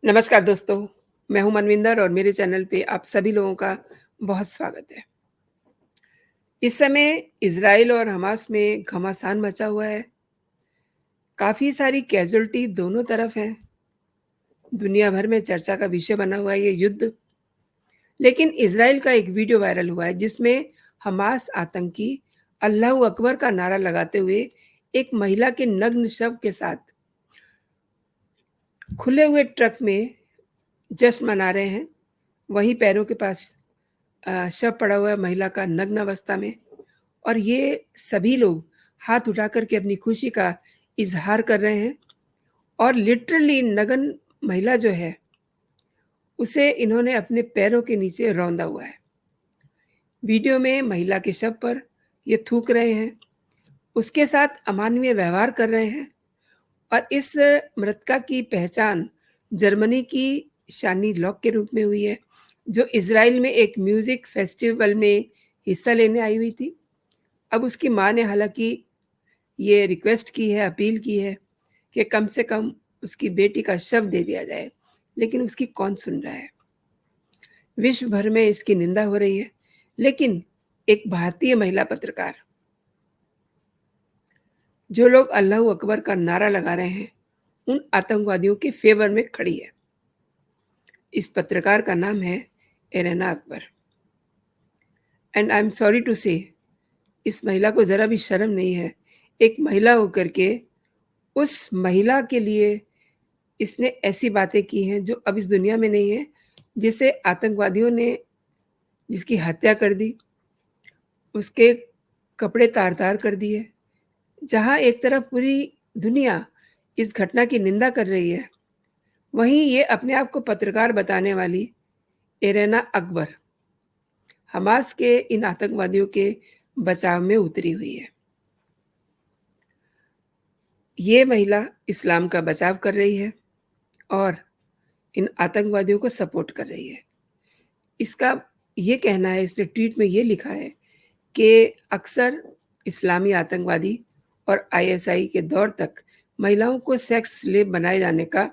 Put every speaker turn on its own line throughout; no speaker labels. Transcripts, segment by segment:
नमस्कार दोस्तों, मैं हूँ मनविंदर और मेरे चैनल पे आप सभी लोगों का बहुत स्वागत है। इस समय इज़राइल और हमास में घमासान मचा हुआ है। काफ़ी सारी कैज़ुअल्टी दोनों तरफ हैं। दुनिया भर में चर्चा का विषय बना हुआ है ये युद्ध। लेकिन इज़राइल का एक वीडियो वायरल हुआ है जिसमें हमास आतंकी अल्लाहू अकबर का नारा लगाते हुए एक महिला के नग्न शव के साथ खुले हुए ट्रक में जश्न मना रहे हैं। वहीं पैरों के पास शव पड़ा हुआ है महिला का नग्न अवस्था में और ये सभी लोग हाथ उठा कर के अपनी खुशी का इज़हार कर रहे हैं और लिटरली नग्न महिला जो है, उसे इन्होंने अपने पैरों के नीचे रौंदा हुआ है। वीडियो में महिला के शव पर ये थूक रहे हैं, उसके साथ अमानवीय व्यवहार कर रहे हैं और इस मृतका की पहचान जर्मनी की शानी लॉक के रूप में हुई है, जो इज़राइल में एक म्यूज़िक फेस्टिवल में हिस्सा लेने आई हुई थी। अब उसकी माँ ने हालाँकि ये रिक्वेस्ट की है, अपील की है कि कम से कम उसकी बेटी का शव दे दिया जाए, लेकिन उसकी कौन सुन रहा है? विश्व भर में इसकी निंदा हो रही है, लेकिन एक भारतीय महिला पत्रकार, जो लोग अल्लाहू अकबर का नारा लगा रहे हैं, उन आतंकवादियों के फ़ेवर में खड़ी है। इस पत्रकार का नाम है Irena Akbar and I am sorry to say इस महिला को ज़रा भी शर्म नहीं है। एक महिला होकर के उस महिला के लिए इसने ऐसी बातें की हैं जो अब इस दुनिया में नहीं है, जिसे आतंकवादियों ने जिसकी हत्या कर दी, उसके कपड़े तार-तार कर दिए। जहाँ एक तरफ पूरी दुनिया इस घटना की निंदा कर रही है, वहीं ये अपने आप को पत्रकार बताने वाली एरेना अकबर, हमास के इन आतंकवादियों के बचाव में उतरी हुई है। ये महिला इस्लाम का बचाव कर रही है और इन आतंकवादियों को सपोर्ट कर रही है। इसका ये कहना है, इसने ट्वीट में ये लिखा है कि अक्सर इस्लामी आतंकवादी और आईएसआई के दौर तक महिलाओं को सेक्स स्लेव बनाए जाने का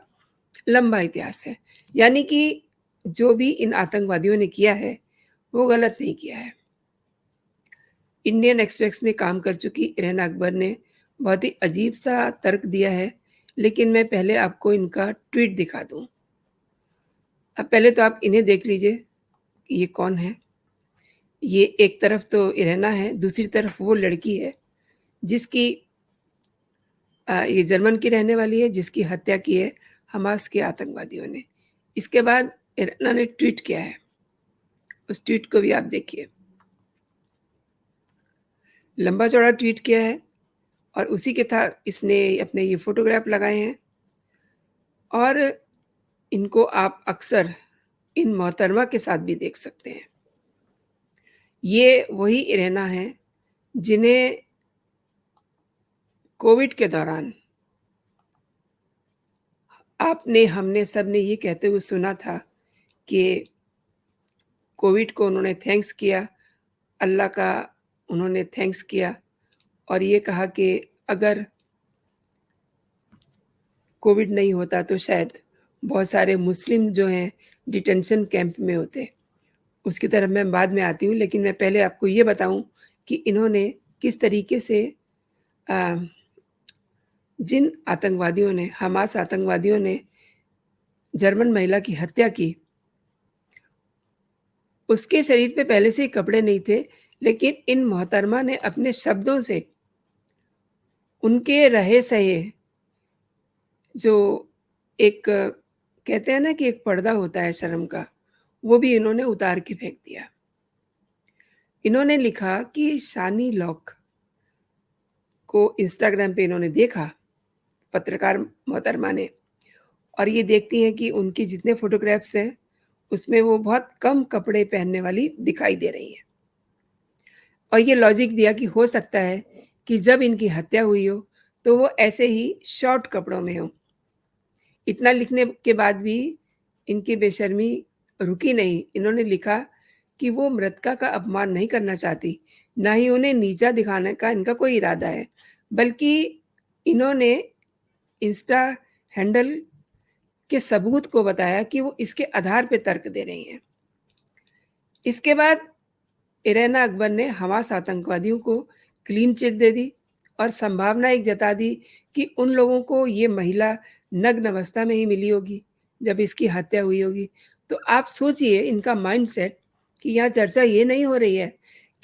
लंबा इतिहास है। यानी कि जो भी इन आतंकवादियों ने किया है, वो गलत नहीं किया है। इंडियन एक्सप्रेस में काम कर चुकी इरेना अकबर ने बहुत ही अजीब-सा तर्क दिया है, लेकिन मैं पहले आपको इनका ट्वीट दिखा दूँ। अब पहले तो आप इन्हें देख लीजिए, कि ये कौन है? ये एक तरफ तो इरेना है, दूसरी तरफ वो लड़की है, जिसकी ये जर्मन की रहने वाली है, जिसकी हत्या की है हमास के आतंकवादियों ने। इसके बाद इरेना ने ट्वीट किया है, उस ट्वीट को भी आप देखिए। लंबा-चौड़ा ट्वीट किया है और उसी के साथ इसने अपने ये फ़ोटोग्राफ लगाए हैं और इनको आप अक्सर इन मोहतरमा के साथ भी देख सकते हैं। ये वही इरेना हैं, जिन्हें कोविड के दौरान हमने सबने ये कहते हुए सुना था कि कोविड को उन्होंने थैंक्स किया, अल्लाह का उन्होंने थैंक्स किया और ये कहा कि अगर कोविड नहीं होता तो शायद बहुत सारे मुस्लिम जो हैं डिटेंशन कैंप में होते। उसकी तरफ मैं बाद में आती हूँ, लेकिन मैं पहले आपको ये बताऊँ कि इन्होंने किस तरीके से अ, जिन आतंकवादियों ने हमास आतंकवादियों ने जर्मन महिला की हत्या की, उसके शरीर पे पहले से ही कपड़े नहीं थे, लेकिन इन मोहतरमा ने अपने शब्दों से उनके रहे-सहे जो एक कहते हैं ना कि एक पर्दा होता है शर्म का, वो भी इन्होंने उतार के फेंक दिया। इन्होंने लिखा कि शानी लॉक को इंस्टाग्राम पे इन्होंने देखा, पत्रकार मोहतरमा ने, और ये देखती हैं कि उनके जितने फ़ोटोग्राफ्स हैं, उसमें वो बहुत कम कपड़े पहनने वाली दिखाई दे रही हैं। और ये लॉजिक दिया कि हो सकता है कि जब इनकी हत्या हुई हो, तो वो ऐसे ही शॉर्ट कपड़ों में हों। इतना लिखने के बाद भी इनकी बेशर्मी रुकी नहीं। इन्होंने लिखा कि वो मृतका का अपमान नहीं करना चाहती, ना ही उन्हें नीचा दिखाने का इनका कोई इरादा है, बल्कि इन्होंने इंस्टा हैंडल के सबूत को बताया कि वो इसके आधार पे तर्क दे रही हैं। इसके बाद इरेना अकबर ने हमास आतंकवादियों को क्लीन चिट दे दी और संभावना एक जता दी कि उन लोगों को ये महिला नग्न अवस्था में ही मिली होगी, जब इसकी हत्या हुई होगी। तो आप सोचिए इनका माइंडसेट कि यहाँ चर्चा ये नहीं हो रही है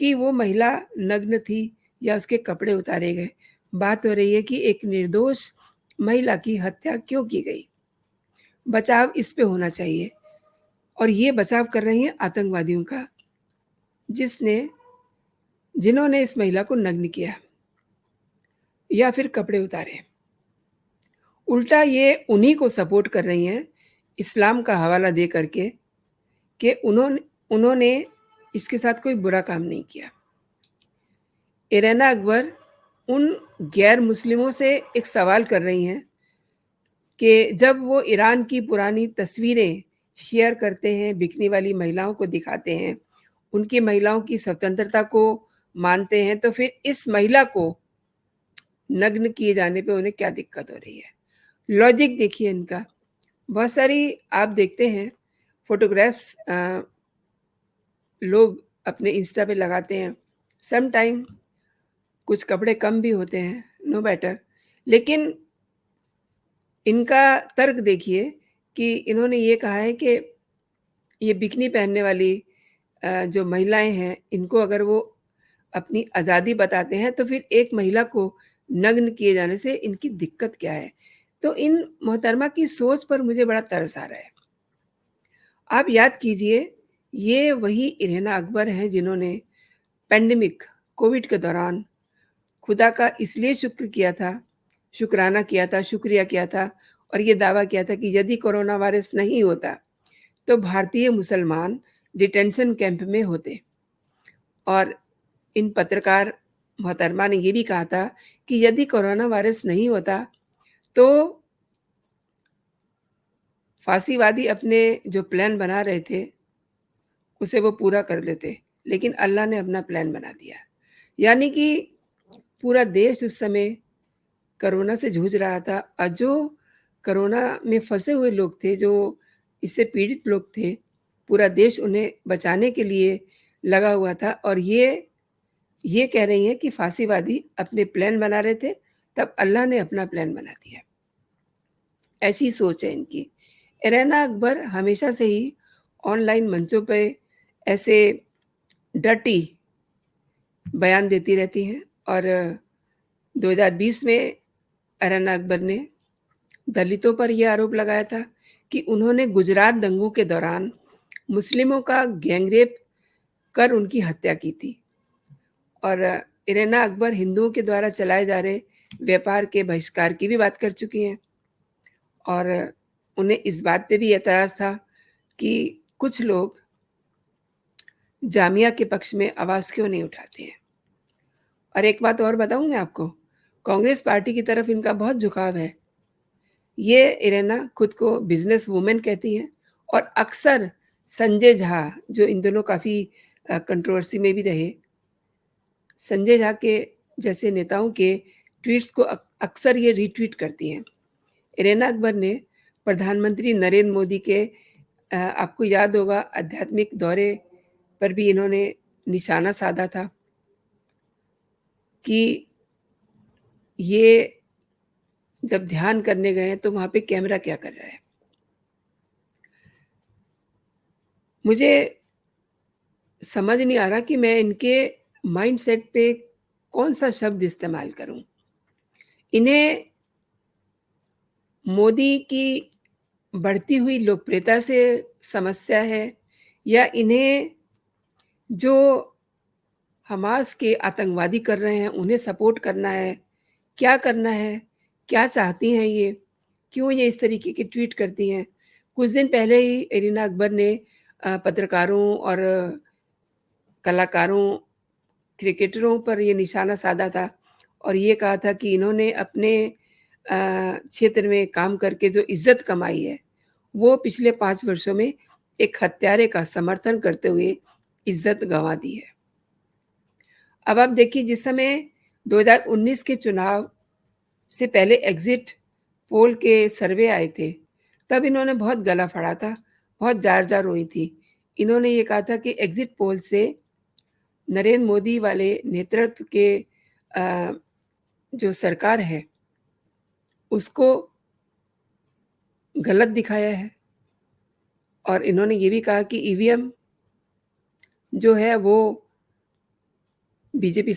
कि वो महिला नग्न थी या उसके कपड़े उतारे गए। बात हो रही है कि एक निर्दोष महिला की हत्या क्यों की गई? बचाव इस पे होना चाहिए और ये बचाव कर रही हैं आतंकवादियों का, जिन्होंने इस महिला को नग्न किया या फिर कपड़े उतारे। उल्टा ये उन्हीं को सपोर्ट कर रही हैं, इस्लाम का हवाला दे करके कि उन्होंने उन्होंने इसके साथ कोई बुरा काम नहीं किया। इरेना अकबर उन गैर मुस्लिमों से एक सवाल कर रही हैं कि जब वो ईरान की पुरानी तस्वीरें शेयर करते हैं, बिकनी वाली महिलाओं को दिखाते हैं, उनकी महिलाओं की स्वतंत्रता को मानते हैं, तो फिर इस महिला को नग्न किए जाने पे उन्हें क्या दिक्कत हो रही है? लॉजिक देखिए इनका। बहुत सारी आप देखते हैं फ़ोटोग्राफ्स लोग अपने इंस्टा पे लगाते हैं। सम टाइम कुछ कपड़े कम भी होते हैं, नो मैटर। लेकिन इनका तर्क देखिए कि इन्होंने ये कहा है कि ये बिकिनी पहनने वाली जो महिलाएँ हैं, इनको अगर वो अपनी आज़ादी बताते हैं, तो फिर एक महिला को नग्न किए जाने से इनकी दिक्कत क्या है? तो इन मोहतरमा की सोच पर मुझे बड़ा तरस आ रहा है। आप याद कीजिए, ये वही इरेना अकबर हैं जिन्होंने पैंडेमिक कोविड के दौरान खुदा का इसलिए शुक्राना किया था, शुक्रिया किया था और ये दावा किया था कि यदि कोरोना वायरस नहीं होता, तो भारतीय मुसलमान डिटेंशन कैंप में होते। और इन पत्रकार मोहतरमा ने ये भी कहा था कि यदि कोरोना वायरस नहीं होता, तो फांसीवादी अपने जो प्लान बना रहे थे, उसे वो पूरा कर देते। लेकिन अल्लाह ने अपना प्लान बना दिया। यानी कि पूरा देश उस समय कोरोना से जूझ रहा था और जो कोरोना में फँसे हुए लोग थे, जो इससे पीड़ित लोग थे, पूरा देश उन्हें बचाने के लिए लगा हुआ था और ये कह रही हैं कि फांसीवादी अपने प्लान बना रहे थे, तब अल्लाह ने अपना प्लान बना दिया। ऐसी सोच है इनकी। इरेना अकबर हमेशा से ही ऑनलाइन मंचों पे ऐसे डर्टी बयान देती रहती हैं और 2020 में इरेना अकबर ने दलितों पर ये आरोप लगाया था कि उन्होंने गुजरात दंगों के दौरान मुस्लिमों का गैंगरेप कर उनकी हत्या की थी और इरेना अकबर हिंदुओं के द्वारा चलाए जा रहे व्यापार के बहिष्कार की भी बात कर चुकी हैं और उन्हें इस बात पे भी एतराज़ था कि कुछ लोग जामिया के पक्ष में आवाज़ क्यों नहीं उठाते हैं। और एक बात और बताऊँ मैं आपको, कांग्रेस पार्टी की तरफ इनका बहुत झुकाव है। ये इरेना खुद को बिज़नेस वुमन कहती हैं और अक्सर संजय झा, जो इन दिनों काफ़ी कंट्रोवर्सी में भी रहे, संजय झा के जैसे नेताओं के ट्वीट्स को अक्सर ये रीट्वीट करती हैं। इरेना अकबर ने प्रधानमंत्री नरेंद्र मोदी के आपको याद होगा आध्यात्मिक दौरे पर भी इन्होंने निशाना साधा था कि ये जब ध्यान करने गए हैं तो वहाँ पे कैमरा क्या कर रहा है। मुझे समझ नहीं आ रहा कि मैं इनके माइंडसेट पे कौन-सा शब्द इस्तेमाल करूँ। इन्हें मोदी की बढ़ती हुई लोकप्रियता से समस्या है या इन्हें जो हमास के आतंकवादी कर रहे हैं, उन्हें सपोर्ट करना है? क्या करना है? क्या चाहती हैं ये? क्यों ये इस तरीके की ट्वीट करती हैं? कुछ दिन पहले ही इरीना अकबर ने पत्रकारों और कलाकारों, क्रिकेटरों पर ये निशाना साधा था और ये कहा था कि इन्होंने अपने क्षेत्र में काम करके जो इज़्ज़त कमाई है, वो पिछले 5 वर्षों में एक हत्यारे का समर्थन करते हुए इज़्ज़त गँवा दी है। अब आप देखिए जिस समय 2019 के चुनाव से पहले एग्ज़िट पोल के सर्वे आए थे, तब इन्होंने बहुत गला फाड़ा था, बहुत जार-जार रोई थी। इन्होंने ये कहा था कि एग्ज़िट पोल से नरेंद्र मोदी वाले नेतृत्व के अ, जो सरकार है, उसको गलत दिखाया है और इन्होंने ये भी कहा कि ईवीएम जो है वो बीजेपी